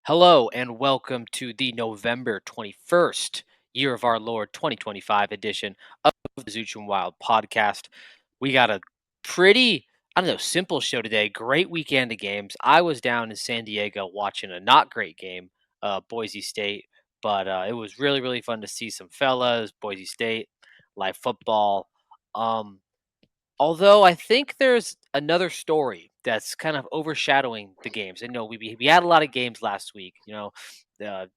Hello and welcome to the November 21st, year of our Lord 2025 edition of the Zooch and Wilde podcast. We got a pretty, simple show today. Great weekend of games. I was down in San Diego watching a not great game, Boise State, but it was really, really fun to see some fellas, Boise State, live football. Um, Although I think there's another story that's kind of overshadowing the games. I know we had a lot of games last week.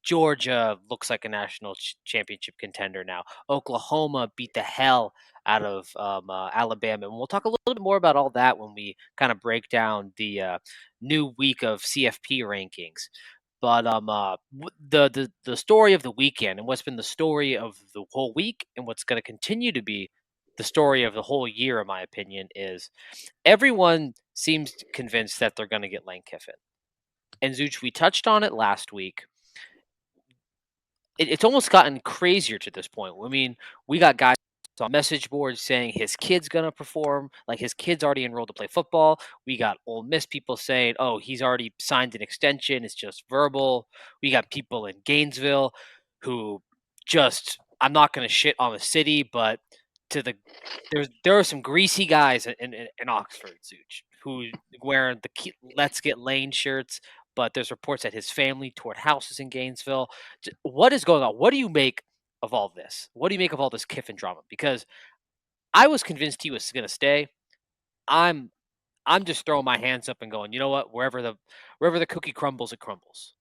Georgia looks like a national championship contender now. Oklahoma beat the hell out of Alabama, and we'll talk a little bit more about all that when we kind of break down the new week of CFP rankings. But the story of the weekend and what's been the story of the whole week and what's going to continue to be the story of the whole year, in my opinion, is everyone seems convinced that they're going to get Lane Kiffin. And Zooch, we touched on it last week. It's almost gotten crazier to this point. I mean, we got guys on message boards saying his kid's going to perform, like his kid's already enrolled to play football. We got Ole Miss people saying, oh, he's already signed an extension. It's just verbal. We got people in Gainesville who just, I'm not going to shit on the city, but to the there are some greasy guys in Oxford, Zooch, who wearing the "Let's Get Lane" shirts. But there's reports that his family toured houses in Gainesville. What is going on? What do you make of all this? What do you make of all this Kiffin drama? Because I was convinced he was going to stay. I'm I'm just throwing my hands up and going, you know what? Wherever the cookie crumbles, it crumbles.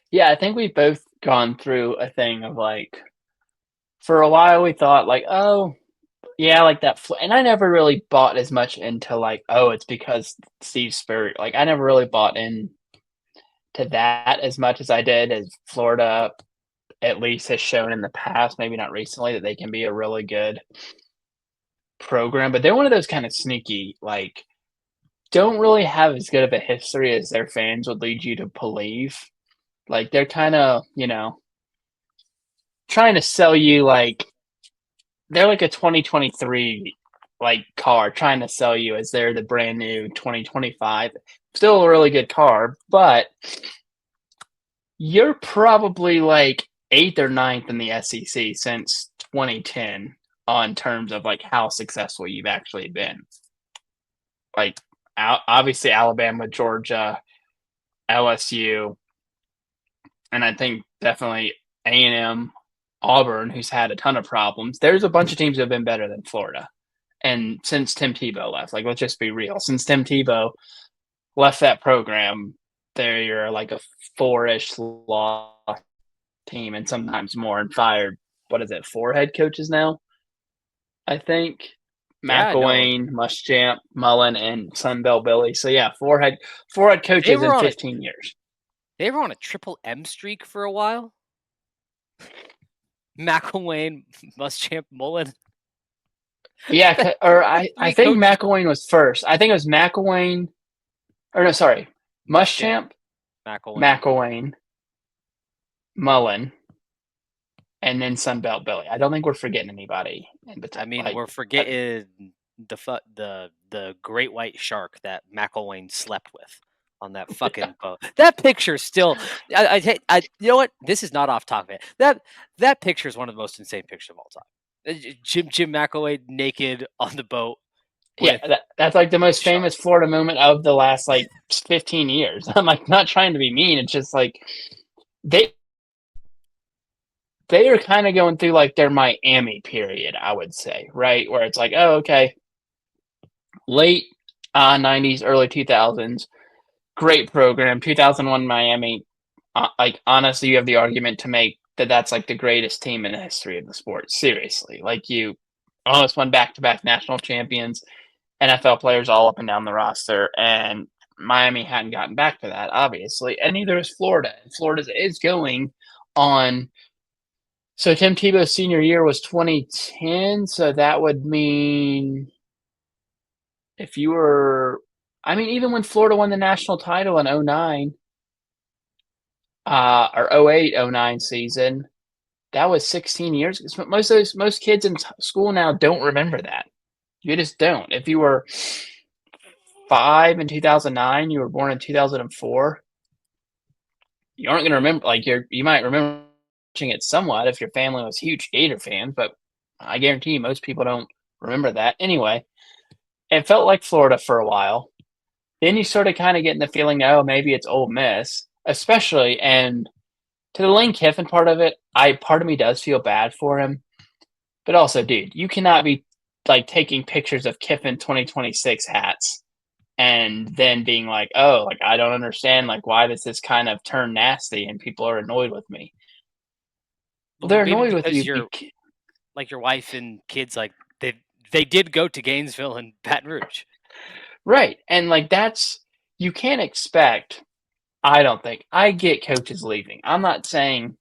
Yeah, I think we've both gone through a thing of like, for a while we thought like, oh, yeah, like that. And I never really bought as much into like, oh, it's because Steve Spurrier. Like, I never really bought in to that as much as I did as Florida at least has shown in the past, maybe not recently, that they can be a really good program. But they're one of those kind of sneaky, like, don't really have as good of a history as their fans would lead you to believe. Like, they're kind of, trying to sell you like they're like a 2023 like car trying to sell you as they're the brand new 2025. Still a really good car, but you're probably like eighth or ninth in the SEC since 2010 on terms of like how successful you've actually been. Like obviously Alabama, Georgia, LSU, and I think definitely A&M, Auburn, who's had a ton of problems. There's a bunch of teams that have been better than Florida. And since Tim Tebow left, like let's just be real. Since Tim Tebow left that program, they're like a four-ish loss team and sometimes more and fired, what is it, four head coaches now? I think. Yeah, no, McElwain, Muschamp, Mullen, and Sunbelt Billy. So yeah, four head they coaches were in on a 15 years. they were on a triple M streak for a while. McElwain, Muschamp, Mullen. Yeah, or I Three think coaches. McElwain was first. I think it was McElwain, or no, sorry, Muschamp, Muschamp, McElwain. McElwain, Mullen, and then Sunbelt Billy. I don't think we're forgetting anybody in I between. mean, Like, we're forgetting the great white shark that McElwain slept with on that fucking boat. That picture still. You know what? This is not off topic. That picture is one of the most insane pictures of all time. Jim McElwain naked on the boat yeah, with that's like the most shark. famous Florida moment of the last like 15 years. I'm like not trying to be mean. It's just like they they are kind of going through like their Miami period, I would say, right? Where it's like, oh, okay, late 90s, early 2000s, great program. 2001 Miami. Like honestly, you have the argument to make that that's like the greatest team in the history of the sport. Seriously, like you almost won back-to-back national champions, NFL players all up and down the roster, and Miami hadn't gotten back to that, obviously, and neither is Florida. Florida is going on. So Tim Tebow's senior year was 2010, so that would mean if you were, I mean, even when Florida won the national title in '09, or '08, '09 season, that was 16 years. Most kids in school now don't remember that. You just don't. If you were 5 in 2009, you were born in 2004. you aren't going to remember. Like you might remember watching it somewhat if your family was huge Gator fans, but I guarantee you most people don't remember that. Anyway, it felt like Florida for a while. Then you started kind of getting the feeling, oh, maybe it's Ole Miss, especially and to the Lane Kiffin part of it, part of me does feel bad for him. But also, dude, you cannot be like taking pictures of Kiffin 2026 hats and then being like, oh, like I don't understand, like why does this kind of turn nasty and people are annoyed with me? Well, they're Maybe annoyed with because you, you're like your wife and kids, like they did go to Gainesville and Baton Rouge. right? And like that's you can't expect. I don't think I get coaches leaving. I'm not saying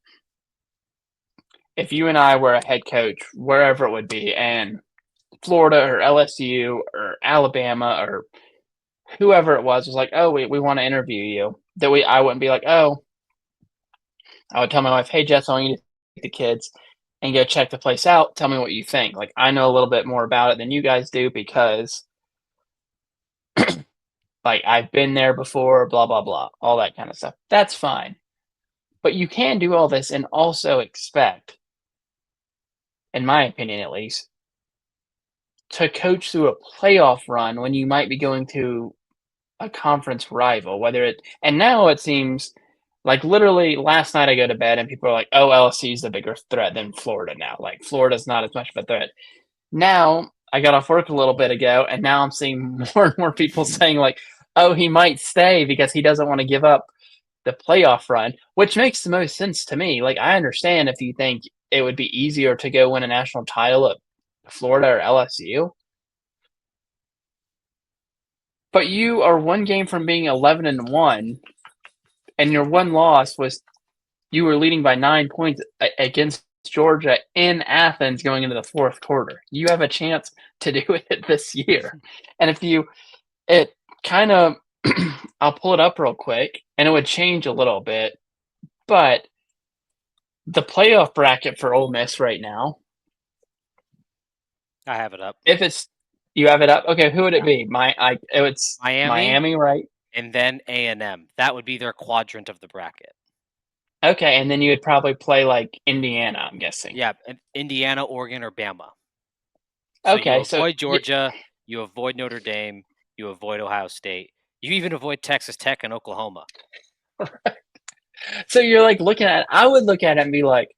if you and I were a head coach, wherever it would be, and Florida or LSU or Alabama or whoever it was like, oh, we want to interview you. I wouldn't be like, oh, I would tell my wife, hey, Jess, I want you to take the kids and go check the place out. Tell me what you think. Like, I know a little bit more about it than you guys do because, like, I've been there before, blah, blah, blah, all that kind of stuff. That's fine. But you can do all this and also expect, in my opinion at least, to coach through a playoff run when you might be going to a conference rival, whether it and now it seems like literally last night I go to bed and people are like, "Oh, LSU is the bigger threat than Florida now. Like Florida's not as much of a threat." Now I got off work a little bit ago, and now I'm seeing more and more people saying like, "Oh, he might stay because he doesn't want to give up the playoff run," which makes the most sense to me. Like I understand if you think it would be easier to go win a national title at Florida or LSU, but you are one game from being 11-1, and your one loss was you were leading by 9 points against Georgia in Athens going into the fourth quarter. You have a chance to do it this year. And if you, it kind of, I'll pull it up real quick and it would change a little bit. But the playoff bracket for Ole Miss right now, I have it up. if it's, you have it up? Okay, who would it be? It's Miami Miami, right? and then A&M. That would be their quadrant of the bracket. Okay, and then you would probably play like Indiana, I'm guessing. Yeah, Indiana, Oregon, or Bama. So you Okay, so avoid Georgia, you avoid Notre Dame, you avoid Ohio State, you even avoid Texas Tech and Oklahoma. so you're like looking at. I would look at it and be like,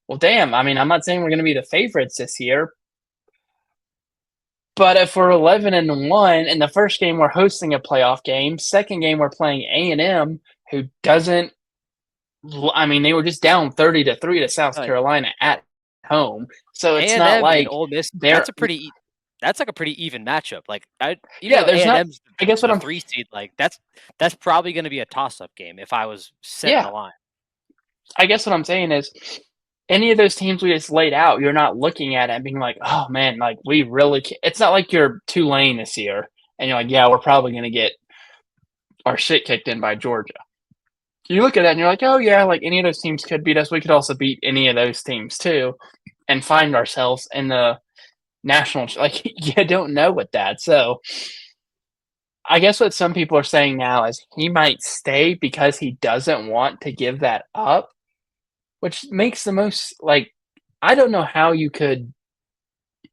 well, damn. I mean, I'm not saying we're going to be the favorites this year, but if we're 11-1, in the first game we're hosting a playoff game, second game we're playing A&M, who doesn't. I mean, they were just down 30-3 to South Carolina at home, so it's not A&M and like Ole Miss. they're. That's like a pretty even matchup. Like even Yeah, though there's not. A&M's I guess what the I'm. 3 seed, like that's probably going to be a toss up game if I was setting Yeah, the line. I guess what I'm saying is any of those teams we just laid out, you're not looking at it and being like, oh man, like we really can't. It's not like you're Tulane this year and you're like, yeah, we're probably going to get our shit kicked in by Georgia. You look at that and you're like, oh yeah, like any of those teams could beat us. We could also beat any of those teams too and find ourselves in the national. Like, you don't know with that. So I guess what some people are saying now is he might stay because he doesn't want to give that up, which makes the most like I don't know how you could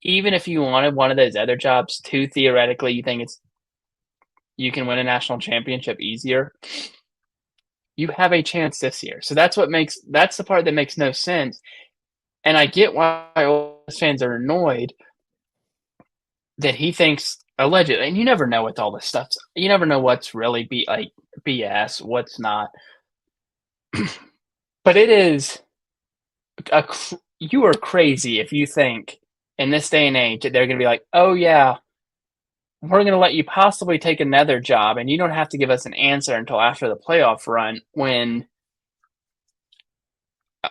even if you wanted one of those other jobs too theoretically you think it's you can win a national championship easier. You have a chance this year. So that's the part that makes no sense. And I get why all fans are annoyed that he thinks allegedly, and you never know with all this stuff. You never know what's really like BS, what's not. But it is you are crazy if you think in this day and age that they're going to be like, oh yeah, we're going to let you possibly take another job, and you don't have to give us an answer until after the playoff run. When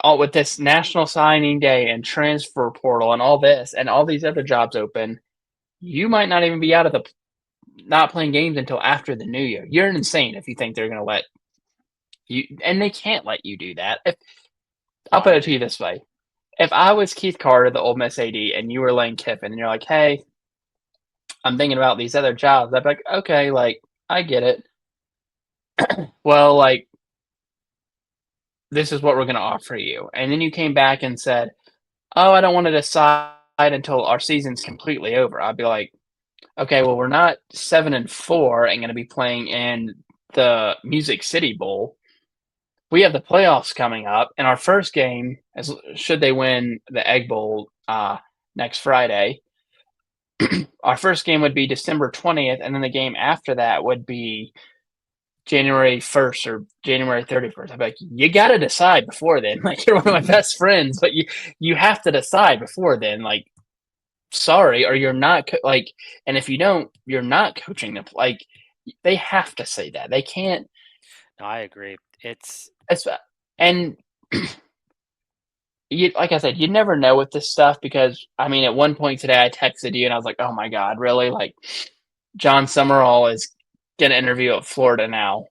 all with this national signing day and transfer portal and all this and all these other jobs open, you might not even be out of the not playing games until after the new year. You're insane if you think they're going to let you, and they can't let you do that. I'll put it to you this way: if I was Keith Carter, the Ole Miss AD, and you were Lane Kiffin, and you're like, "Hey, I'm thinking about these other jobs," I'd be like, "Okay, like I get it. Well, like this is what we're going to offer you. And then you came back and said, oh, I don't want to decide until our season's completely over. I'd be like, okay, well, we're not 7-4 and going to be playing in the Music City Bowl. We have the playoffs coming up, and our first game, as should they win the Egg Bowl next Friday, our first game would be December 20th, and then the game after that would be January 1st or January 31st. I'm like, you got to decide before then. Like, you're one of my best friends, but you have to decide before then. Like, sorry, or you're not like, and if you don't, you're not coaching them. Like, they have to say that. They can't. No, I agree. It's It's, and you, like I said, you never know with this stuff because I mean, at one point today, I texted you and I was like, "Oh my god, really? Like, John Summerall is gonna interview at Florida now.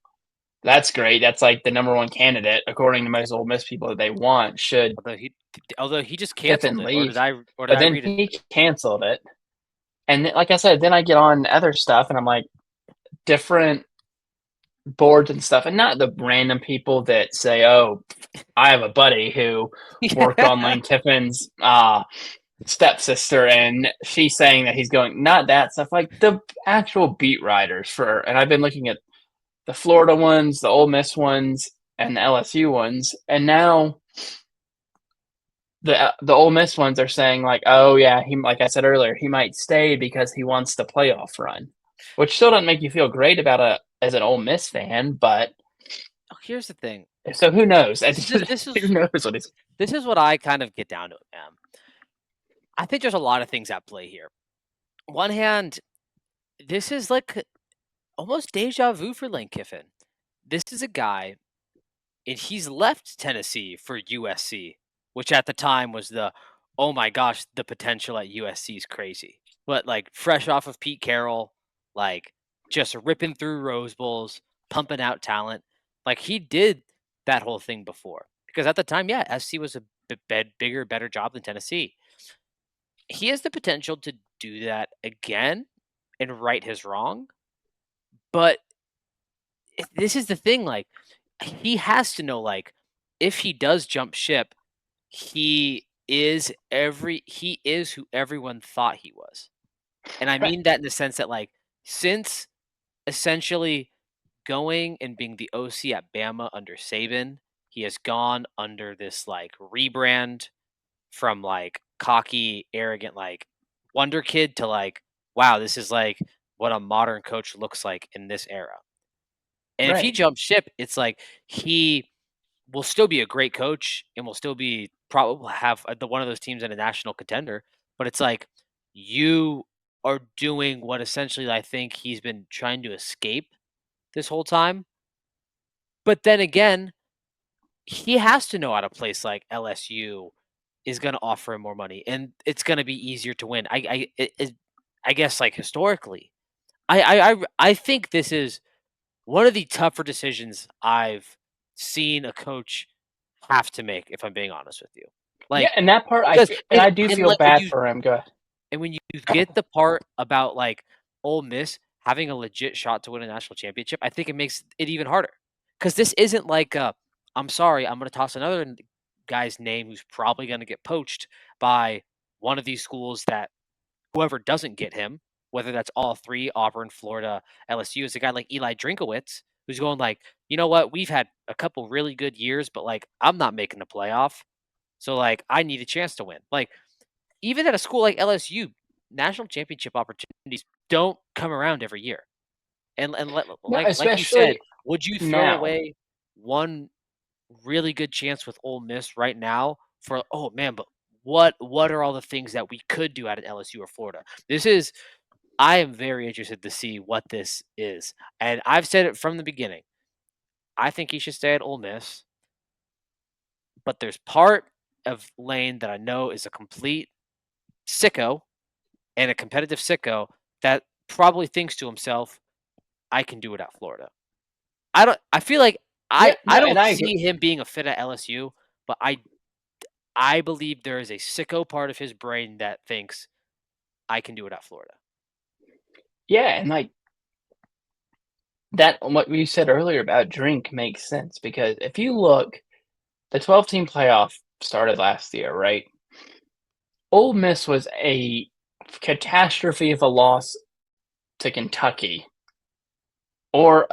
That's great. That's like the number one candidate according to most Ole Miss people that they want. Should although he although he just canceled Kiffin it, or did leave?" I But then read it? he canceled it, and then, like I said, then I get on other stuff, and I'm like, different boards and stuff, and not the random people that say, "Oh, I have a buddy who worked on Lane Kiffin's stepsister, and she's saying that he's going." Not that stuff, like the actual beat writers for. And I've been looking at the Florida ones, the Ole Miss ones, and the LSU ones, and now the Ole Miss ones are saying like, "Oh yeah, he like I said earlier, he might stay because he wants the playoff run," which still doesn't make you feel great about a as an Ole Miss fan, but Oh, here's the thing. so who knows? This Who is knows what it's this is what I kind of get down to, man. I think there's a lot of things at play here. One hand, this is like almost deja vu for Lane Kiffin. This is a guy, and he's left Tennessee for USC, which at the time was oh my gosh, the potential at USC is crazy. But like fresh off of Pete Carroll, like just ripping through Rose Bowls, pumping out talent. Like he did that whole thing before. Because at the time, yeah, SC was a bigger, better job than Tennessee. He has the potential to do that again and right his wrong. But this is the thing, like, he has to know, like, if he does jump ship, he is who everyone thought he was. And I right, mean that in the sense that, like, since essentially going and being the OC at Bama under Saban, he has gone under this, like, rebrand from, like, cocky, arrogant, like, wonder kid to, like, wow, this is, like, what a modern coach looks like in this era. And if he right. jumps ship, it's like he will still be a great coach and will still be probably have the one of those teams in a national contender. But it's like you are doing what essentially I think he's been trying to escape this whole time. But then again, he has to know at a place like LSU is going to offer him more money, and it's going to be easier to win. I guess like historically, I think this is one of the tougher decisions I've seen a coach have to make, if I'm being honest with you. Yeah, Like, and that part because and I do feel like when bad for him. Go ahead. you get the part about like Ole Miss having a legit shot to win a national championship, I think it makes it even harder. Because this isn't like I'm sorry, I'm gonna toss another guy's name who's probably gonna get poached by one of these schools that whoever doesn't get him, whether that's all three, Auburn, Florida, LSU, is a guy like Eli Drinkowitz, who's going like, you know what, we've had a couple really good years, but like I'm not making the playoff. So like I need a chance to win. Like even at a school like LSU, national championship opportunities don't come around every year. And No, like you said, especially would you throw now. away one really good chance with Ole Miss right now for oh man, but what are all the things that we could do out at LSU or Florida? This is I am very interested to see what this is. And I've said it from the beginning. I think he should stay at Ole Miss, but there's part of Lane that I know is a complete sicko and a competitive sicko that probably thinks to himself, I can do it at Florida. I feel like Yeah, I no, and don't I agree. see him being a fit at LSU, but I believe there is a sicko part of his brain that thinks I can do it at Florida. Yeah, and like that what you said earlier about drink makes sense because if you look the 12-team playoff started last year, right? Ole Miss was a catastrophe of a loss to Kentucky, or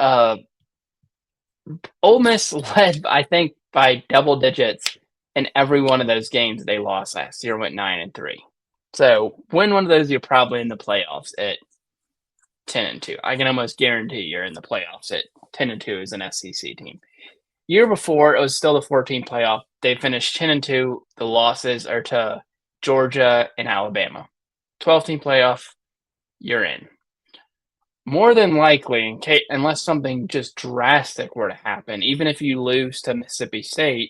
Ole Miss led, I think, by double digits in every one of those games they lost last year. Went 9-3. So win one of those, you're probably in the playoffs at 10-2. I can almost guarantee you're in the playoffs at 10-2 as an SEC team. Year before, it was still the 14 playoff. They finished 10-2. The losses are to Georgia and Alabama. 12-team playoff, you're in. More than likely, unless something just drastic were to happen, even if you lose to Mississippi State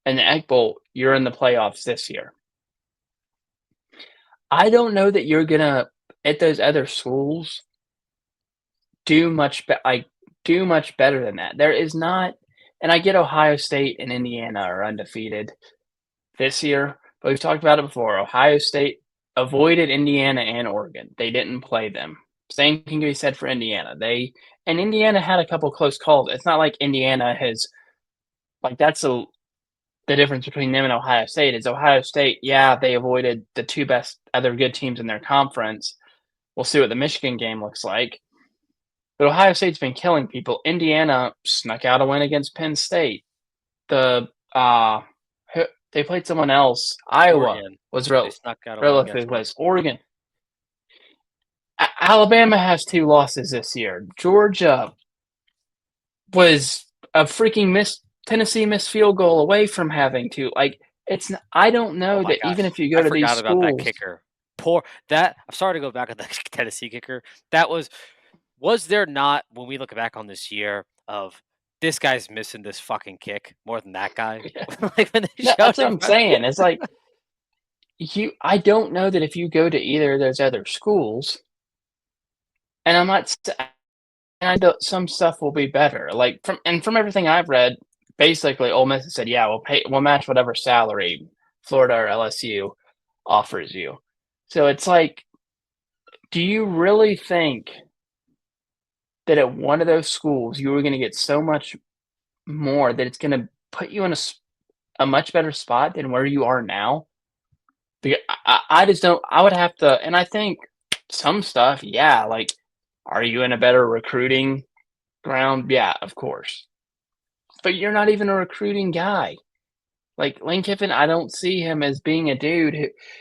in the Egg Bowl, you're in the playoffs this year. I don't know that you're gonna at those other schools do much better than that. There is not, and I get Ohio State and Indiana are undefeated this year, but we've talked about it before. Ohio State avoided Indiana and Oregon. They didn't play them. Same can be said for Indiana. Indiana had a couple close calls. It's not like Indiana has that's the difference between them and Ohio State is Ohio State, yeah, they avoided the two best other good teams in their conference. We'll see what the Michigan game looks like. But Ohio State's been killing people. Indiana snuck out a win against Penn State. They played someone else. Iowa Oregon. was They snuck out a win relatively against close. Oregon. Alabama has 2 losses this year. Georgia was a freaking Tennessee missed field goal away from having to. I don't know that gosh. even if you go I to these forgot about that schools. kicker. I'm sorry to go back on the Tennessee kicker. That was there not, when we look back on this year, of this guy's missing this fucking kick more than that guy? Yeah. When they No, that's what up I'm saying. It's like I don't know that if you go to either of those other schools, and I'm not. I know some stuff will be better. From everything I've read, basically Ole Miss said, "Yeah, we'll match whatever salary Florida or LSU offers you." So it's like, do you really think that at one of those schools you were going to get so much more that it's going to put you in a much better spot than where you are now? Because I just don't. I would have to, and I think some stuff, yeah, are you in a better recruiting ground? Yeah, of course. But you're not even a recruiting guy. Lane Kiffin, I don't see him as being a dude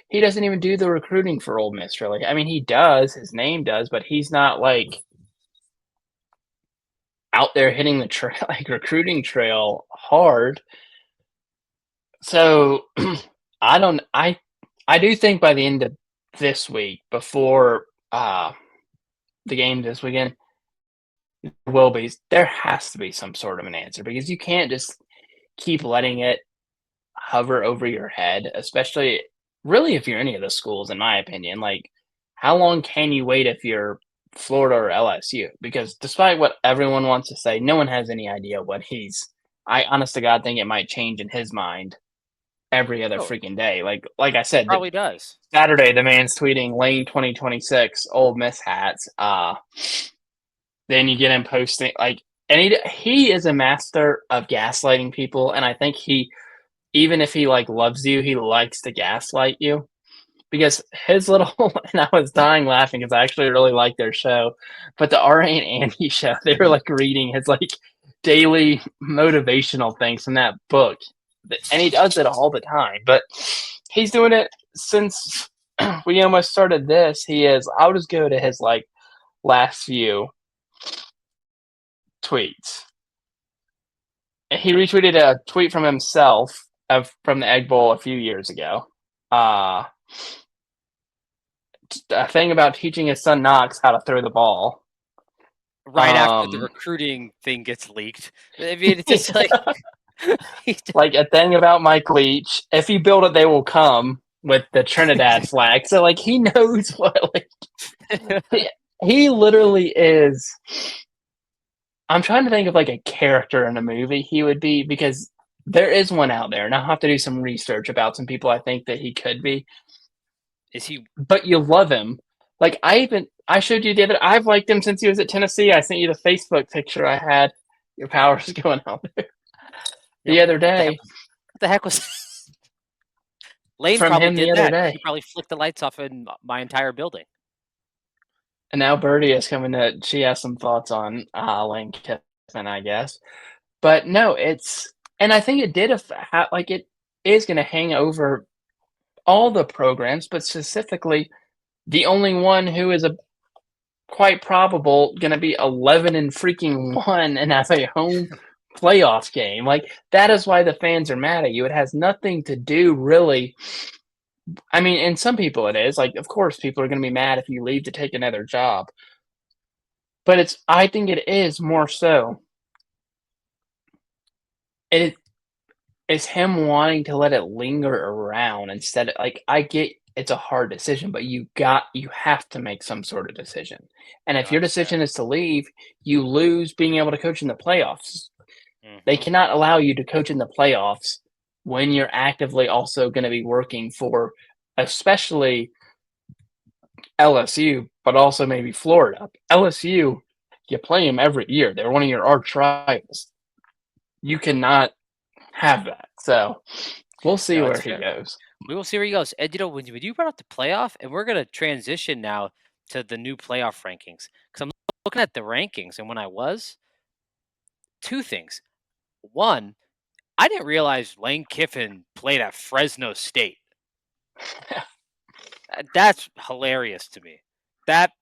he doesn't even do the recruiting for Ole Miss, really. I mean, he does, his name does, but he's not out there hitting the recruiting trail hard. So I do think by the end of this week, before the game this weekend, there has to be some sort of an answer, because you can't just keep letting it hover over your head, especially really if you're any of the schools, in my opinion. How long can you wait if you're Florida or LSU? Because despite what everyone wants to say, no one has any idea what I honest to God think it might change in his mind every other freaking day. Like I said, probably does. Saturday, the man's tweeting Lane 2026 Ole Miss hats. Then you get him posting and he is a master of gaslighting people, and I think even if he loves you, he likes to gaslight you, because his little and I was dying laughing because I actually really like their show, but the RA and Andy show, they were reading his daily motivational things from that book, and he does it all the time, but he's doing it since we almost started this. I'll just go to his last few tweets. He retweeted a tweet from himself from the Egg Bowl a few years ago. A thing about teaching his son Knox how to throw the ball. Right after the recruiting thing gets leaked. I mean, it's just a thing about Mike Leach. If you build it, they will come, with the Trinidad flag. So he knows what he literally is. I'm trying to think of a character in a movie he would be, because there is one out there, and I'll have to do some research about some people I think that he could be. Is he? But you love him. I showed you the other. I've liked him since he was at Tennessee. I sent you the Facebook picture I had. Your power's going out there the other day. the heck was Lane from probably him the did other that. He day. probably flicked the lights off in my entire building. And now Birdie is coming to. She has some thoughts on Lane Kiffin, I guess. But no, and I think it did like it is going to hang over all the programs, but specifically the only one who is a quite probable going to be 11 and freaking 1 and have a home playoff game. Like that is why the fans are mad at you. It has nothing to do really. I mean, and some people it is. Like of course people are going to be mad if you leave to take another job. But I think it is more so it is him wanting to let it linger around instead of like I get it's a hard decision, but you have to make some sort of decision. And No, if your that's fair. decision is to leave, you lose being able to coach in the playoffs. They Hmm. cannot allow you to coach in the playoffs when you're actively also going to be working for especially LSU, but also maybe Florida. LSU, you play them every year. They're one of your arch rivals. You cannot have that. So we'll see No, where it's he fair. goes. We will see where he goes. And when you brought up the playoff, and we're gonna transition now to the new playoff rankings because I'm looking at the rankings, and when I was two things. One, I didn't realize Lane Kiffin played at Fresno State. That's hilarious to me. That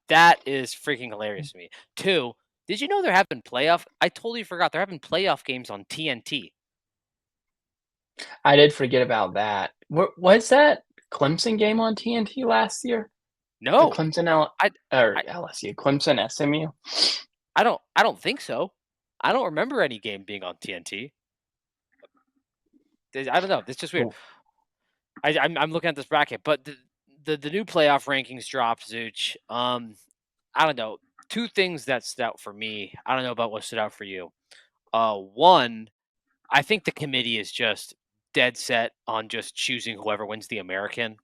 is freaking hilarious to me. Two, did you know they're having playoff? I totally forgot they're having playoff games on TNT. I did forget about that. Was that Clemson game on TNT last year? The No, Clemson I, or I, LSU, Clemson SMU. I don't think so. I don't remember any game being on TNT. I don't know. It's just weird. Oh, I'm looking at this bracket, but the new playoff rankings dropped. Zooch. I don't know. Two things that stood out for me. I don't know about what stood out for you. One, I think the committee is just dead set on just choosing whoever wins the American.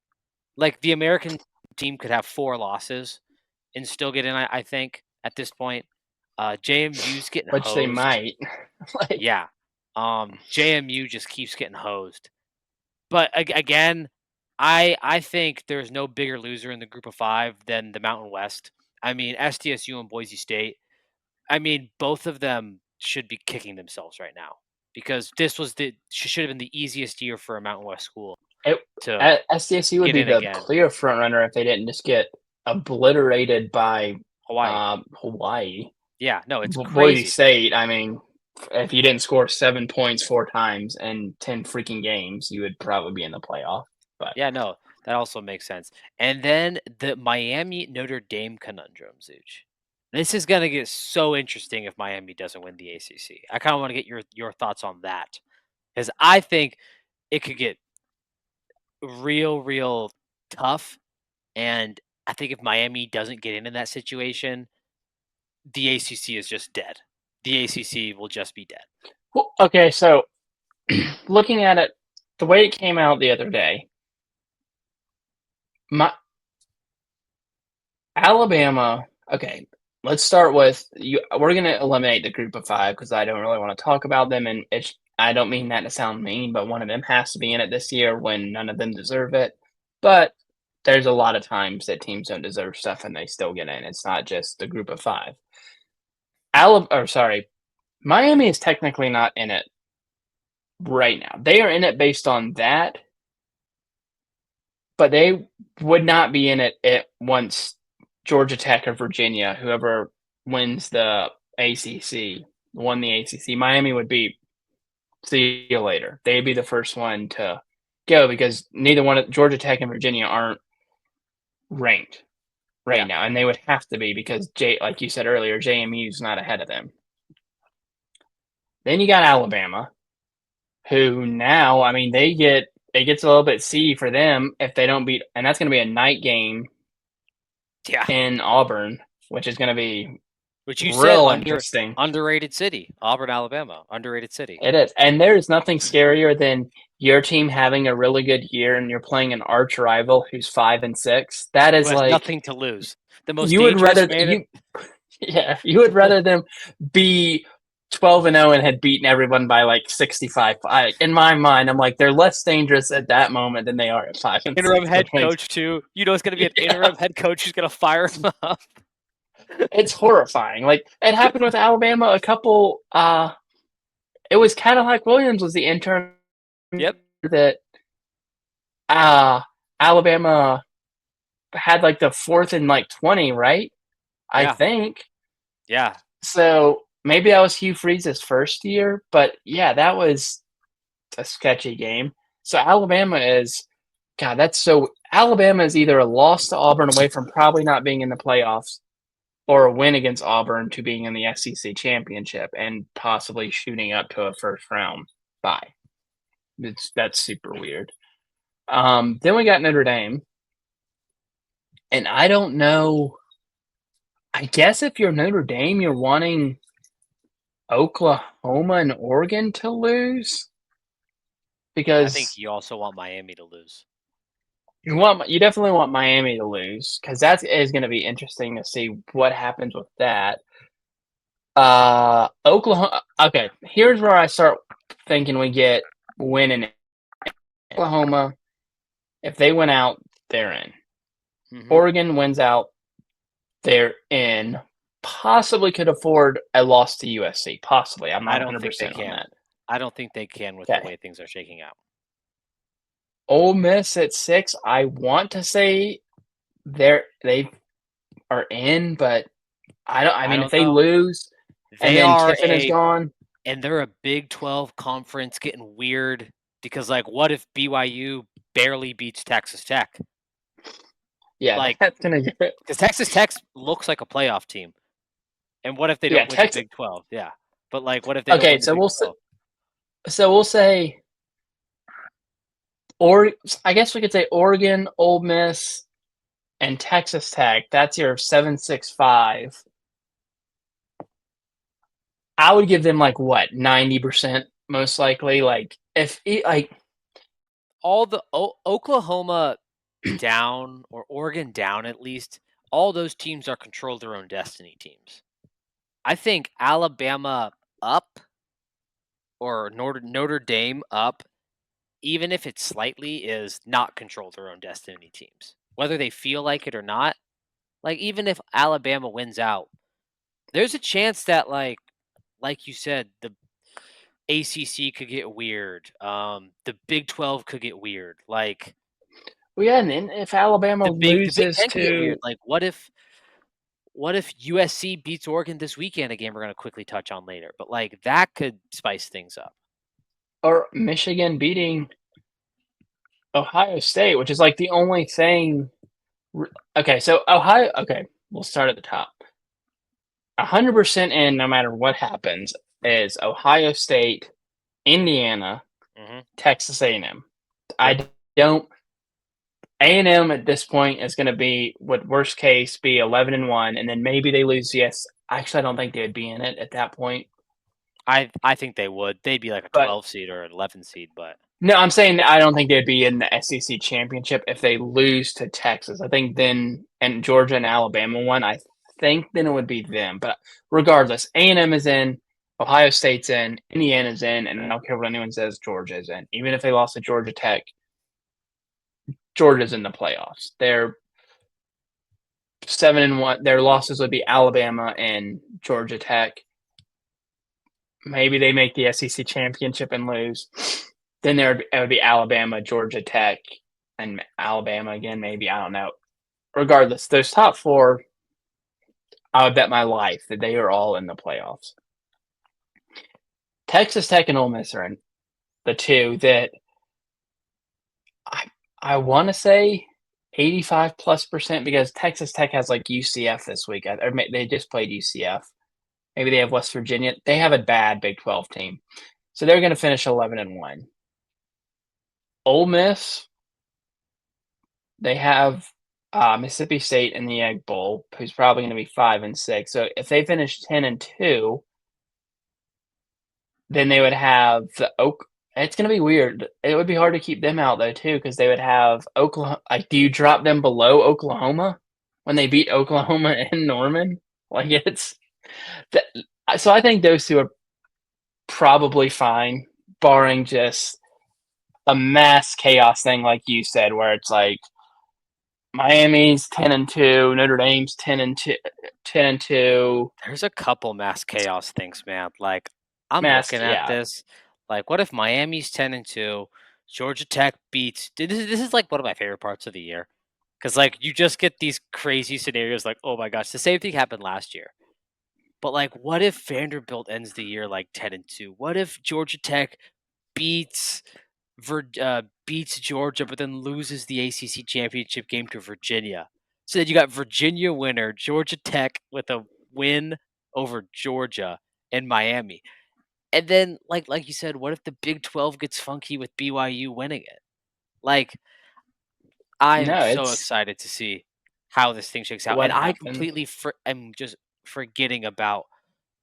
Like the American team could have 4 losses and still get in. I think at this point, JMU's getting which they hosed. might. Like Yeah, JMU just keeps getting hosed. But again, I think there's no bigger loser in the group of 5 than the Mountain West. I mean, SDSU and Boise State. I mean, both of them should be kicking themselves right now because this was should have been the easiest year for a Mountain West school it, to SDSU would get be in the again. clear front runner if they didn't just get obliterated by Hawaii. Hawaii. Yeah, no, it's Boise crazy. State. I mean, if you didn't score 7 points 4 times in 10 freaking games, you would probably be in the playoff. But Yeah, no, that also makes sense. And then the Miami Notre Dame conundrum, Zooch. This is gonna get so interesting if Miami doesn't win the ACC. I kind of want to get your thoughts on that because I think it could get real tough. And I think if Miami doesn't get into that situation, the ACC is just dead. The ACC will just be dead. well, okay, so looking at it, the way it came out the other day, my Alabama. Okay, let's start with you. We're gonna eliminate the group of 5 because I don't really want to talk about them, and I don't mean that to sound mean, but one of them has to be in it this year when none of them deserve it. But there's a lot of times that teams don't deserve stuff and they still get in. It's not just the group of 5. Miami is technically not in it right now. They are in it based on that, but they would not be in it once Georgia Tech or Virginia, whoever wins the ACC, won the ACC. Miami would be see you later. They'd be the first one to go because neither one of Georgia Tech and Virginia aren't ranked right Yeah, now, and they would have to be because like you said earlier, JMU's not ahead of them. Then you got Alabama, who now, I mean, it gets a little bit seedy for them if they don't beat, and that's going to be a night game yeah. in Auburn, which is going to be Which you said real interesting. underrated city, Auburn, Alabama, underrated city. It is, and there's nothing scarier than your team having a really good year and you're playing an arch rival who's 5-6. That Who is has like nothing to lose. The most you would dangerous rather man. you, yeah, you would rather them be 12-0 and had beaten everyone by like 65. In my mind, I'm like, they're less dangerous at that moment than they are at 5-6. Interim head Which makes coach too. You know, it's going to be an yeah, interim head coach who's going to fire him up. it's horrifying. Like it happened with Alabama a couple. It was Cadillac Williams was the intern Yep. that Alabama had like the 4th and like 20, right? I Yeah. think. Yeah. So maybe that was Hugh Freeze's first year, but yeah, that was a sketchy game. So Alabama is, God, that's so. Alabama is either a loss to Auburn away from probably not being in the playoffs, or a win against Auburn to being in the SEC championship and possibly shooting up to a first round bye. That's super weird. Then we got Notre Dame, and I don't know. I guess if you're Notre Dame, you're wanting Oklahoma and Oregon to lose I think because you also want Miami to lose. you definitely want Miami to lose because that is going to be interesting to see what happens with that. Oklahoma. Okay, here's where I start thinking we get winning. Oklahoma, if they win out, they're in. Mm-hmm. Oregon wins out, they're in. Possibly could afford a loss to USC. Possibly, I'm I not don't think they 100% on can. that. I don't think they can with the Okay, way things are shaking out. Ole Miss at 6. I want to say they are in, but I don't. I I mean, if don't they know. lose and They then are Kiffin is gone, and they're a Big 12 conference getting weird because, like, what if BYU barely beats Texas Tech? yeah, Like, that's gonna get. because Texas Tech looks like a playoff team. And what if they Yeah, don't win the Texas. Big 12? Yeah. But, like, what if they don't Okay, win the Big 12? so we'll say, or I guess we could say Oregon, Ole Miss, and Texas Tech. That's your 7-6-5. I would give them like what 90% most likely. Like if like All the Oklahoma down or Oregon down at least, all those teams are control their own destiny teams. I think Alabama up or Notre Dame up, even if it's slightly, is not control their own destiny teams. Whether they feel like it or not, like even if Alabama wins out, there's a chance that like you said, the ACC could get weird. The Big 12 could get weird. Like well, yeah, and then if Alabama the Big loses 10 could get weird. to Like what if USC beats Oregon this weekend? A game we're going to quickly touch on later. But like that could spice things up. or Michigan beating Ohio State, which is like the only thing. Okay, so Ohio. Okay, we'll start at the top. 100% in, no matter what happens, is Ohio State, Indiana, Mhm. Texas A&M. Yep. I don't. A&M at this point is going to be, what worst case, be 11-1, and then maybe they lose. Yes, actually, I don't think they'd be in it at that point. I think they would. They'd be like a But 12 seed or an 11 seed, but no, I'm saying I don't think they'd be in the SEC championship if they lose to Texas. I think then, and Georgia and Alabama won. I think then it would be them. But regardless, A&M is in, Ohio State's in, Indiana's in, and I don't care what anyone says, Georgia's in. Even if they lost to Georgia Tech, Georgia's in the playoffs. They're 7-1. Their losses would be Alabama and Georgia Tech. Maybe they make the SEC championship and lose. Then it would be Alabama, Georgia Tech, and Alabama again. Maybe, I don't know. Regardless, those top 4, I would bet my life that they are all in the playoffs. Texas Tech and Ole Miss are in the two that I want to say 85+% because Texas Tech has like UCF this week. Or they just played UCF. Maybe they have West Virginia. They have a bad Big 12 team. So they're going to finish 11-1. Ole Miss, they have Mississippi State in the Egg Bowl, who's probably going to be 5-6. So if they finish 10-2, then they would have the Oak. It's going to be weird. It would be hard to keep them out though too, because they would have Oklahoma. Like, do you drop them below Oklahoma when they beat Oklahoma in Norman? Like it's. So I think those two are. probably fine, barring just a mass chaos thing, like you said, where it's like Miami's 10-2, Notre Dame's 10-2, 10-2. There's a couple mass chaos things, man. Like, I'm Mass, looking at yeah, this. Like, what if Miami's 10-2, Georgia Tech beats? This is like one of my favorite parts of the year because like you just get these crazy scenarios. Like, oh my gosh, the same thing happened last year. But like, what if Vanderbilt ends the year like 10-2? What if Georgia Tech beats beats Georgia, but then loses the ACC championship game to Virginia? So then you got Virginia winner, Georgia Tech with a win over Georgia and Miami. And then like you said, what if the Big 12 gets funky with BYU winning it? Like I'm no, so it's excited to see how this thing shakes out. what And I happened. completely am just forgetting about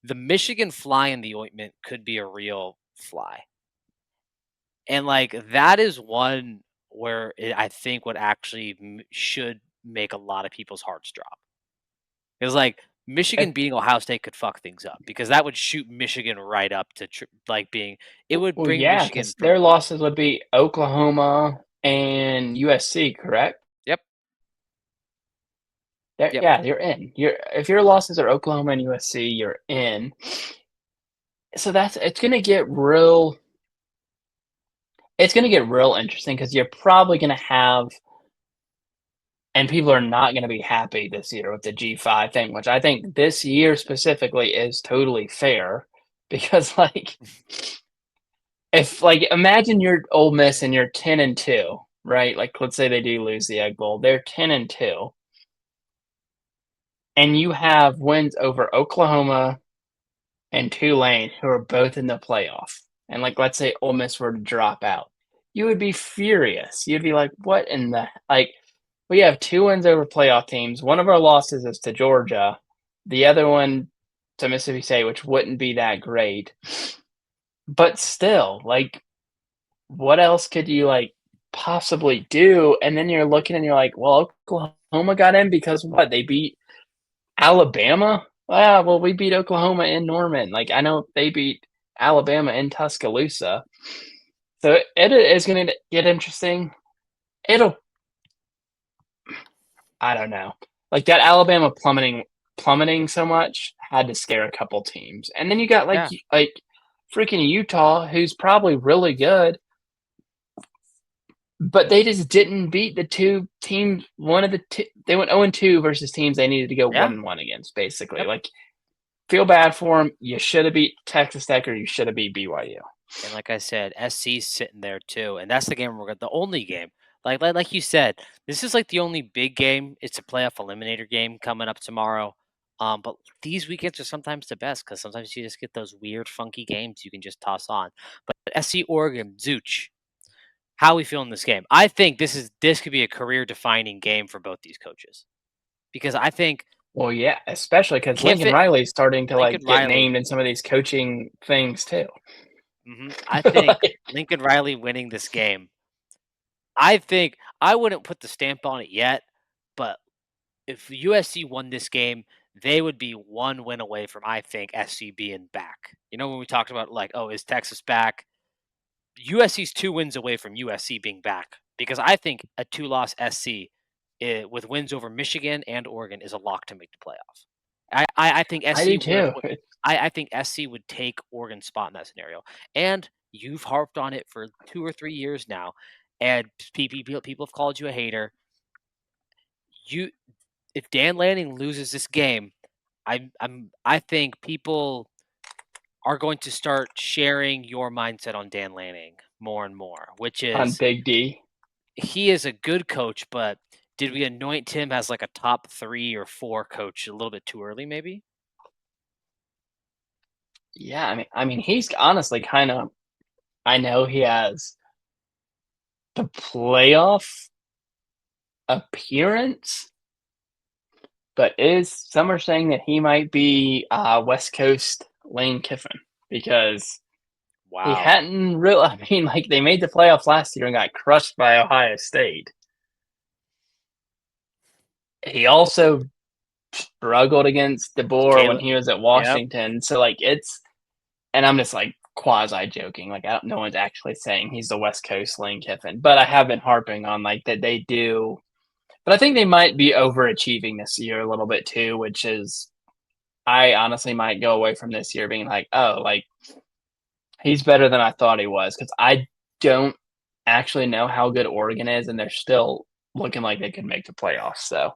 the Michigan fly in the ointment could be a real fly. And like that is one where I think would actually should make a lot of people's hearts drop. Because like Michigan If, beating Ohio State could fuck things up because that would shoot Michigan right up to like being it would well, bring yeah, Michigan because from their losses would be Oklahoma and USC, correct? yep, yep, Yeah, you're in. You're if your losses are Oklahoma and USC, you're in. So that's it's gonna get real. It's gonna get real interesting because you're probably gonna have, and people are not gonna be happy this year with the G5 thing, which I think this year specifically is totally fair because like if like imagine you're Ole Miss and you're 10-2, right? Like let's say they do lose the Egg Bowl, they're 10-2, and you have wins over Oklahoma and Tulane, who are both in the playoff, and like let's say Ole Miss were to drop out, you would be furious. You'd be like, "What in the like?" We have two wins over playoff teams. One of our losses is to Georgia, the other one to Mississippi State, which wouldn't be that great. But still, like, what else could you like possibly do? And then you're looking and you're like, well, Oklahoma got in because what? They beat Alabama? Ah, well, we beat Oklahoma in Norman. Like, I know they beat Alabama in Tuscaloosa. So it is going to get interesting. It'll, I don't know. Like that Alabama plummeting so much had to scare a couple teams. And then you got yeah, like freaking Utah, who's probably really good, but they just didn't beat the two teams. One of the two, they went 0-2 versus teams they needed to go yeah, 1-1 against. Basically, yep. like feel bad for them. You should have beat Texas Tech or you should have beat BYU. And like I said, SC's sitting there too, and that's the game we're the only game. Like you said, this is like the only big game. It's a playoff eliminator game coming up tomorrow. But these weekends are sometimes the best because sometimes you just get those weird, funky games you can just toss on. But SC Oregon, Zooch, how are we feeling this game? I think this could be a career defining game for both these coaches because I think Well, yeah, especially because Lincoln Kiffin, Riley is starting to Lincoln like get Riley. named in some of these coaching things too. I think Lincoln Riley winning this game. I think I wouldn't put the stamp on it yet, but if USC won this game, they would be one win away from I think SC being back. You know when we talked about like, oh, is Texas back? USC's 2 wins away from USC being back because I think a two-loss SC with wins over Michigan and Oregon is a lock to make the playoff. I think I do SC too. I think SC would take Oregon's spot in that scenario. And you've harped on it for 2 or 3 years now, and people have called you a hater. You, if Dan Lanning loses this game, I think people are going to start sharing your mindset on Dan Lanning more and more, which On is Big D. he is a good coach, but did we anoint him as like a top 3 or 4 coach a little bit too early, maybe? Yeah, I mean, he's honestly kind of. I know he has the playoff appearance, but is some are saying that he might be West Coast Lane Kiffin because he Wow. hadn't really. I mean, like they made the playoffs last year and got crushed by Ohio State. He also struggled against DeBoer when Caleb. he was at Yep. Washington. So like it's, and I'm just like quasi joking. Like no one's actually saying he's the West Coast Lane Kiffin, but I have been harping on like that they do. But I think they might be overachieving this year a little bit too, which is I honestly might go away from this year being like, oh, like he's better than I thought he was because I don't actually know how good Oregon is, and they're still looking like they could make the playoffs. So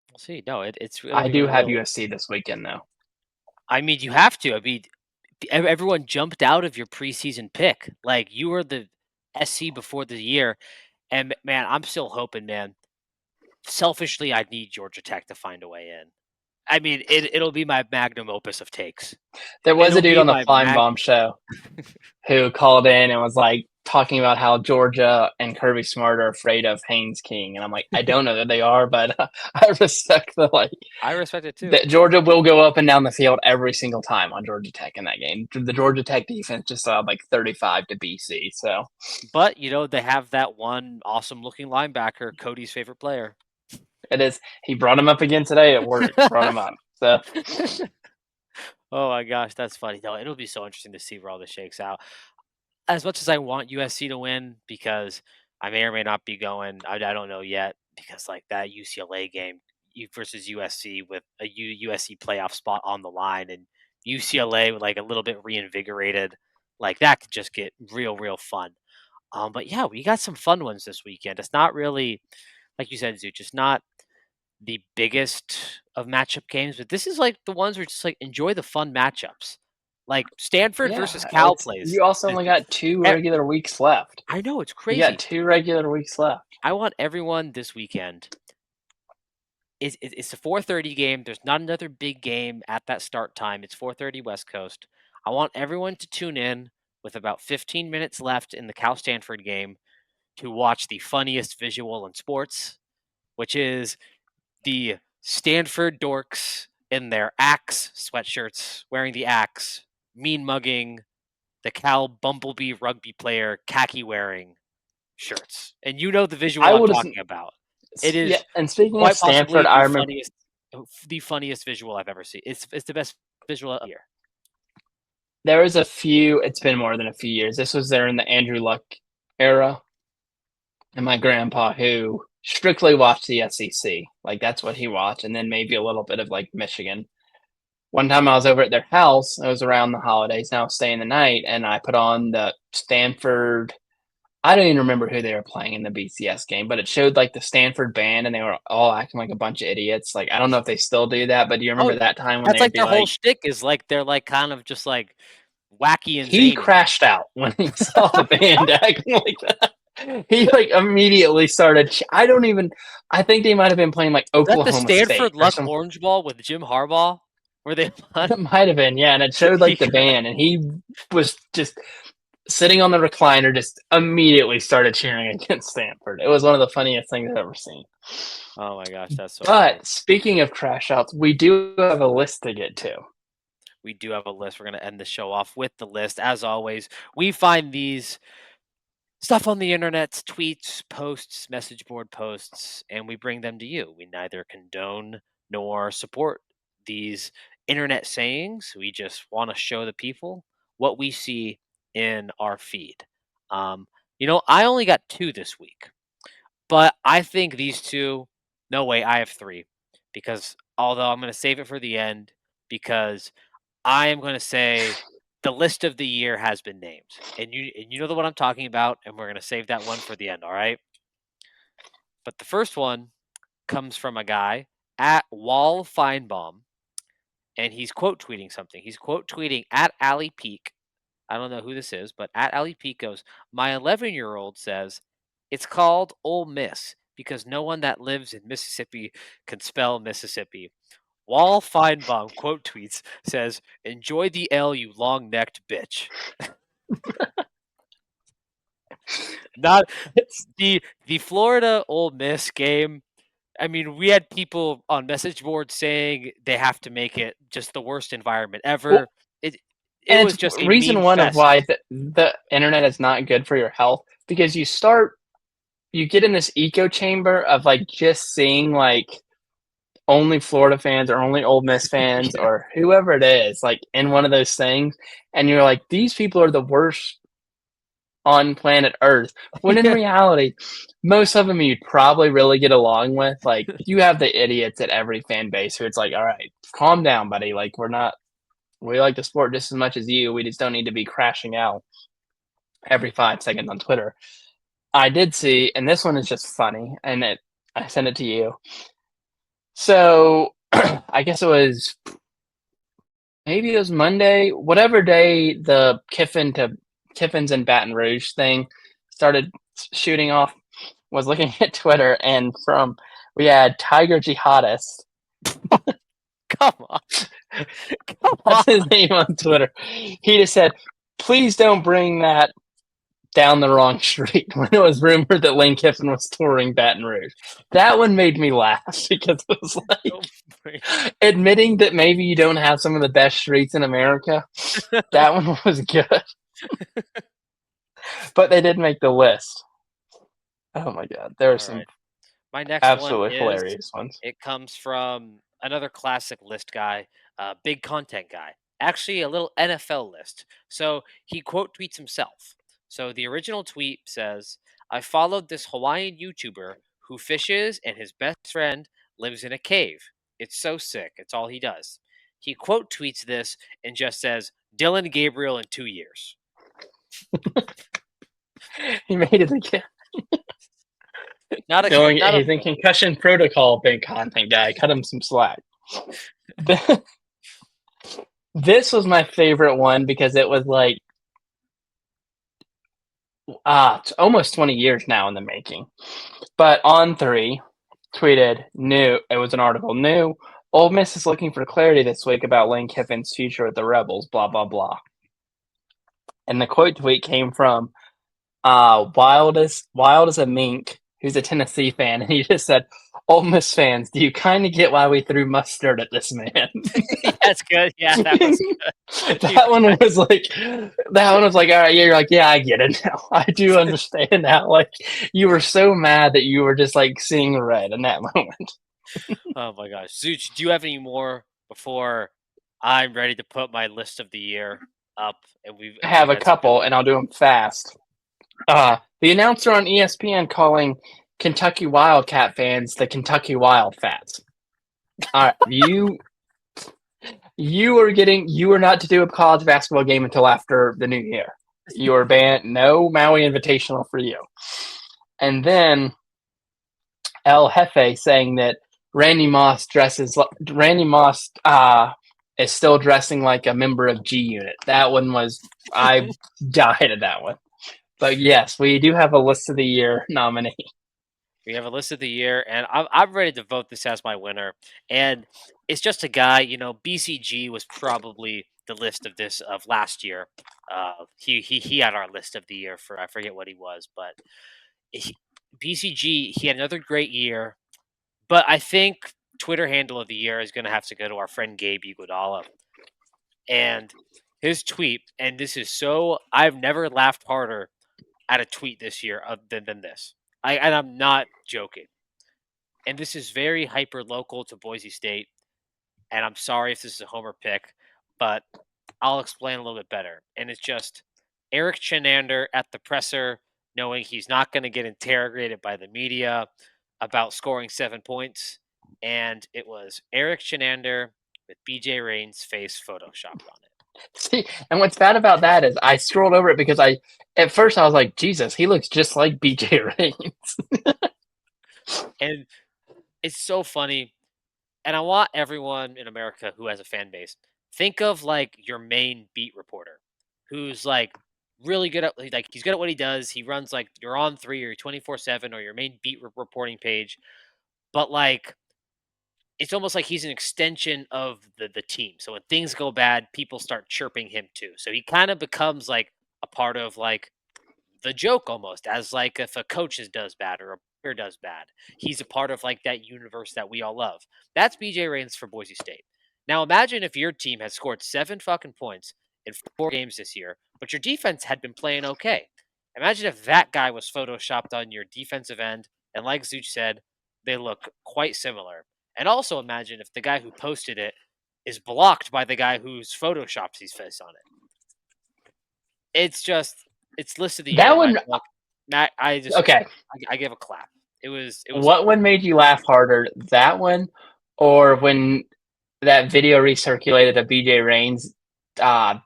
We'll see. No, it'll I be do really have real. USC this weekend though. I mean, you have to. I mean, everyone jumped out of your preseason pick. Like you were the SC before the year, and man, I'm still hoping, man. Selfishly, I need Georgia Tech to find a way in. I mean, it'll be my magnum opus of takes. There was a It'll dude be on the my Flying Bomb show who called in and was like talking about how Georgia and Kirby Smart are afraid of Haynes King, and I'm like, I don't know that they are, but I respect the like I respect it too. that Georgia will go up and down the field every single time on Georgia Tech in that game. The Georgia Tech defense just allowed like 35 to BC, so But they have that one awesome looking linebacker, Cody's favorite player. it is. He brought him up again today at work. Brought him up. So Oh my gosh, that's funny. No, it'll be so interesting to see where all this shakes out. As much as I want USC to win, because I may or may not be going, I don't know yet, because like that UCLA game versus USC with a USC playoff spot on the line, and UCLA with like a little bit reinvigorated, like that could just get real fun. But yeah, we got some fun ones this weekend. It's not really, like you said, Zooch, it's not the biggest of matchup games, but this is like the ones where just like enjoy the fun matchups. Like Stanford versus yeah, Cal it's plays you also this only week. got two E- regular weeks left. I know it's You got crazy. 2 regular weeks left. I want everyone this weekend. It's a 4:30 game. There's not another big game at that start time. It's 4:30 West Coast. I want everyone to tune in with about 15 minutes left in the Cal Stanford game to watch the funniest visual in sports, which is the Stanford dorks in their Axe sweatshirts, wearing the Axe, mean mugging the Cal Bumblebee rugby player khaki wearing shirts. And you know the visual I I'm would talking about. It yeah. is And speaking of quite Stanford, possibly I remember the funniest visual I've ever seen. It's the best visual of the year. there was a few. It's been more than a few years. This was there in the Andrew Luck era, and my grandpa who strictly watched the SEC, like that's what he watched, and then maybe a little bit of like Michigan. One time I was over at their house. It was around the holidays. And I was staying the night, and I put on the Stanford. I don't even remember who they were playing in the BCS game, but it showed like the Stanford band, and they were all acting like a bunch of idiots. Like I don't know if they still do that, but do you Oh, remember that time when that's they'd like be their whole like, shtick is like they're like kind of just like wacky and he zany. crashed out when he saw the band acting like that. He like immediately started. I don't even. I think they might have been playing like Is that the Oklahoma State Stanford or Luck some. Orange Ball with Jim Harbaugh? Where they It might have been, yeah. And it showed like the band, and he was just sitting on the recliner, just immediately started cheering against Stanford. It was one of the funniest things I've ever seen. Oh my gosh, that's so funny. But speaking of crash outs, we do have a list to get to. We do have a list. We're going to end the show off with the list. As always, we find these stuff on the internet, tweets, posts, message board posts, and we bring them to you. We neither condone nor support these internet sayings. We just want to show the people what we see in our feed. Um, I only got two this week, but I think these two, no way, I have three. Because although I'm going to save it for the end, because I am going to say the list of the year has been named, and you know the one I'm talking about, and we're going to save that one for the end. All right. But the first one comes from a guy at Wall Feinbaum, and he's quote tweeting something. He's quote tweeting at Alley Peak. I don't know who this is, but at Alley Peak goes, my 11-year-old says it's called Ole Miss because no one that lives in Mississippi can spell Mississippi. Wall Feinbaum quote tweets says, "Enjoy the L, you long necked bitch." Not It's, the Florida Ole Miss game. I mean, we had people on message boards saying they have to make it just the worst environment ever. well, It it and was it's just a reason meme one of why fest. the internet is not good for your health because you get in this echo chamber of like just seeing like only Florida fans or only Ole Miss fans Yeah. or whoever it is, like in one of those things, and you're like, these people are the worst on planet Earth. When in Yeah. reality, most of them you'd probably really get along with. Like you have the idiots at every fan base who it's like, all right, calm down, buddy. Like we like the sport just as much as you. We just don't need to be crashing out every 5 seconds on Twitter. I did see, and this one is just funny, and I sent it to you. So I guess it was maybe it was Monday, whatever day the Kiffin's in Baton Rouge thing started shooting off. Was looking at Twitter, and we had Tiger Jihadist. Come on. Come on. That's his name on Twitter. He just said, "Please don't bring that down the wrong street." When it was rumored that Lane Kiffin was touring Baton Rouge, that one made me laugh because it was Don't bring- like admitting that maybe you don't have some of the best streets in America. That one was good, but they did make the list. Oh my god, there are All some right. My next one absolutely is hilarious ones. it comes from another classic list guy, big content guy. Actually, a little NFL list. So he quote tweets himself. So the original tweet says, I followed this Hawaiian YouTuber who fishes and his best friend lives in a cave. It's so sick. It's all he does. He quote tweets this and just says, Dylan Gabriel in 2 years. He made it again. Not a not a He's in concussion protocol, big content guy. Cut him some slack. This was my favorite one because it was like it's almost 20 years now in the making. But On3 tweeted new. It was an article. New Ole Miss is looking for clarity this week about Lane Kiffin's future with the Rebels. Blah blah blah. And the quote tweet came from Wilde is a mink who's a Tennessee fan, and he just said, "Ole Miss fans, do you kind of get why we threw mustard at this man?" That's good. Yeah, that was good. that one was like, all right, yeah, you're like, yeah, I get it now. I do understand now. Like, you were so mad that you were just like seeing red in that moment. Oh my gosh. Zooch, do you have any more before I'm ready to put my list of the year up I and we've have a had some good couple, and I'll do them fast. The announcer on ESPN calling Kentucky Wildcat fans the Kentucky Wildfats. All right, you were not to do a college basketball game until after the new year. You were banned. No Maui Invitational for you. And then El Jefe saying that Randy Moss is still dressing like a member of G Unit. That one was I died at that one. But yes, we do have a list of the year nominee. we have a list of the year and I'm ready to vote this as my winner. And it's just a guy, BCG was probably the list of this of last year. He had our list of the year for I forget what he was, but he, BCG he had another great year. But I think Twitter handle of the year is going to have to go to our friend Gabe Iguodala. And his tweet, and this is so I've never laughed harder at a tweet this year than this. And I'm not joking. And this is very hyper local to Boise State. And I'm sorry if this is a homer pick, but I'll explain a little bit better. And it's just Eric Chenander at the presser, knowing he's not going to get interrogated by the media about scoring 7 points. And it was Eric Chenander with BJ Rain's face photoshopped on it. See, and what's bad about that is I scrolled over it because at first I was like, Jesus, he looks just like BJ Rain. And it's so funny. And I want everyone in America who has a fan base, think of like your main beat reporter who's like really good at like he's good at what he does. He runs like you're on 3 or 24/7 or your main beat reporting page. But like it's almost like he's an extension of the team. So when things go bad, people start chirping him too. So he kind of becomes like a part of like the joke almost, as like if a coach does bad or a player does bad, he's a part of like that universe that we all love. That's BJ Rains for Boise State. Now imagine if your team had scored 7 fucking points in 4 games this year, but your defense had been playing okay. Imagine if that guy was photoshopped on your defensive end, and like Zooch said, they look quite similar. And also imagine if the guy who posted it is blocked by the guy who's photoshopped his face on it. It's list of the year That in my one, book. Matt, okay. I give a clap. It was What one made you laugh harder, that one, or when that video recirculated of BJ Rains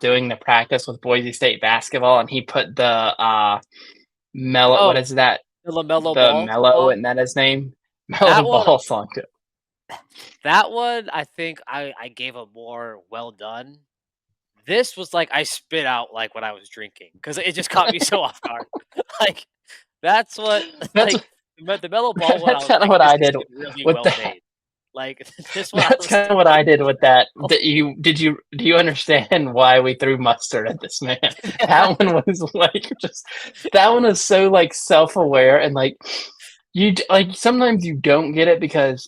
doing the practice with Boise State basketball, and he put the mellow. What oh, is that? the LaMelo The Ball mellow, song. isn't that his name? That Mellow one Ball song. that one I think I gave a more well done. This was like I spit out like what I was drinking because it just caught me so off guard. Like that's what That's like the mellow ball one. I that's was kind of like, what this I is did really with well that. made. Like this one, I That's was kind of like, what I did with that. oh, That you did you do you understand why we threw mustard at this man? That one was like just that one was so like self-aware and like like sometimes you don't get it because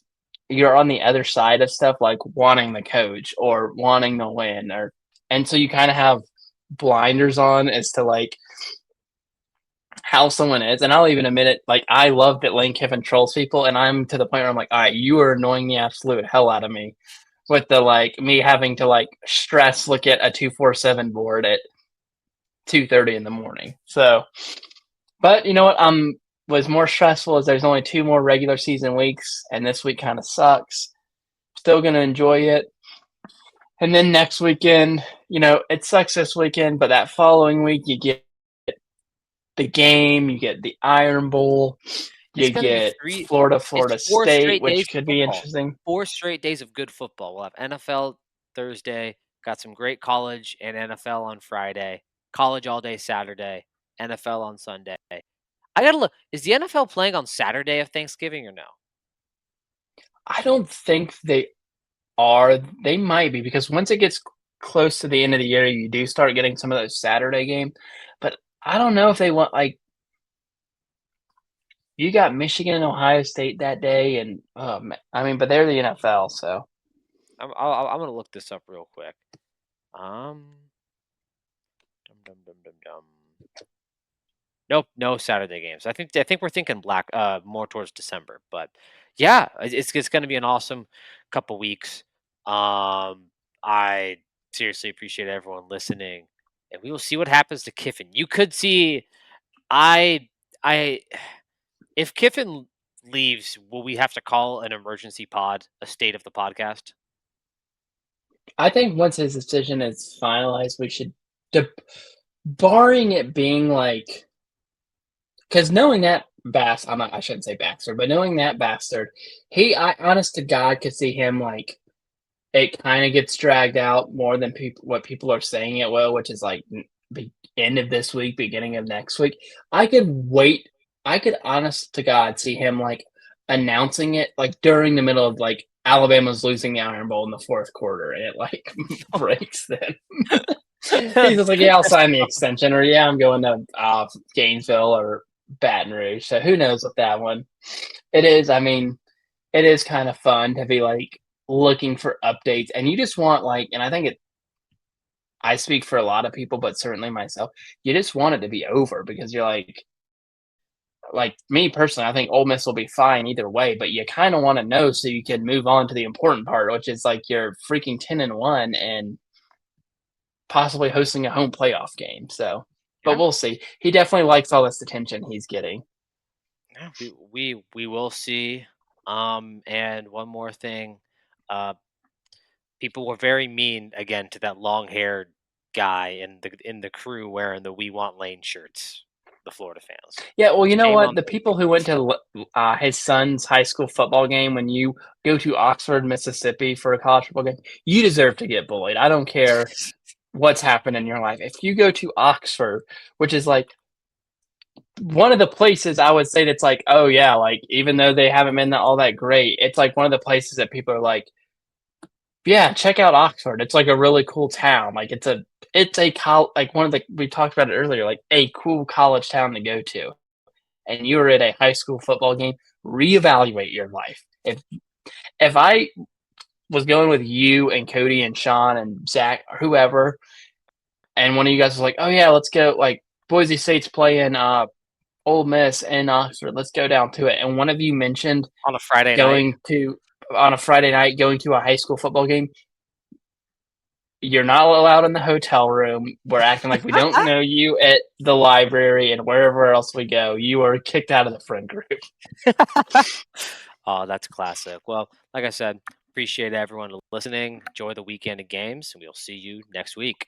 you're on the other side of stuff like wanting the coach or wanting the win or and so you kind of have blinders on as to like how someone is, and I'll even admit it. Like I love that Lane Kiffin trolls people, and I'm to the point where I'm like, all right, you are annoying the absolute hell out of me with the like me having to like stress look at a 247 board at 2:30 in the morning. So, but you know what? Was more stressful is there's only 2 more regular season weeks, and this week kind of sucks. Still gonna enjoy it. And then next weekend, it sucks this weekend, but that following week you get the game, you get the Iron Bowl, it's you gonna be get three. It's Florida four State, straight days which of could be football. interesting. 4 straight days of good football. We'll have NFL Thursday. Got some great college and NFL on Friday. College all day Saturday. NFL on Sunday. I gotta look. Is the NFL playing on Saturday of Thanksgiving or no? I don't think they are. They might be because once it gets close to the end of the year, you do start getting some of those Saturday game. But I don't know if they want like you got Michigan and Ohio State that day, and I mean, but they're the NFL, so I'm gonna look this up real quick. Um, dum. Nope, no Saturday games. I think we're thinking more towards December, but yeah, it's gonna be an awesome couple weeks. I seriously appreciate everyone listening, and we will see what happens to Kiffin. You could see, I I if Kiffin leaves, will we have to call an emergency pod a state of the podcast? I think once his decision is finalized, we should, de- barring it being like, because knowing that I shouldn't say bastard, but knowing that bastard, I honest to God could see him like it kind of gets dragged out more than what people are saying it will, which is like end of this week, beginning of next week. I could wait. I could honest to God see him like announcing it like during the middle of like Alabama's losing the Iron Bowl in the fourth quarter, and it like breaks then. He's just like, yeah, I'll sign the extension, or yeah, I'm going to Gainesville or Baton Rouge. So who knows with that one? It is. I mean, it is kind of fun to be like looking for updates, and you just want like, and I think it. I speak for a lot of people, but certainly myself. You just want it to be over because you're like me personally. I think Ole Miss will be fine either way, but you kind of want to know so you can move on to the important part, which is like you're freaking 10-1 and possibly hosting a home playoff game. So, but Yeah, we'll see. He definitely likes all this attention he's getting. yeah, we will see. And one more thing, uh, people were very mean again to that long-haired guy in the crew wearing the "We Want Lane" shirts. The Florida fans. Yeah, well, you know Shame what? on The them. people who went to his son's high school football game, when you go to Oxford, Mississippi for a college football game, you deserve to get bullied. I don't care what's happened in your life. If you go to Oxford, which is like one of the places I would say that's like, oh yeah, like even though they haven't been all that great, it's like one of the places that people are like, yeah, check out Oxford. It's like a really cool town. Like like one of the we talked about it earlier, like a cool college town to go to. And you were at a high school football game, reevaluate your life. If I was going with you and Cody and Sean and Zach or whoever, and one of you guys was like, "Oh yeah, let's go," like Boise State's playing Ole Miss and Oxford, let's go down to it. And one of you mentioned On a Friday night. going to on a Friday night going to a high school football game, you're not allowed in the hotel room. We're acting like we don't know you at the library and wherever else we go. You are kicked out of the friend group. Oh, that's classic. Well, like I said, appreciate everyone listening. Enjoy the weekend of games, and we'll see you next week.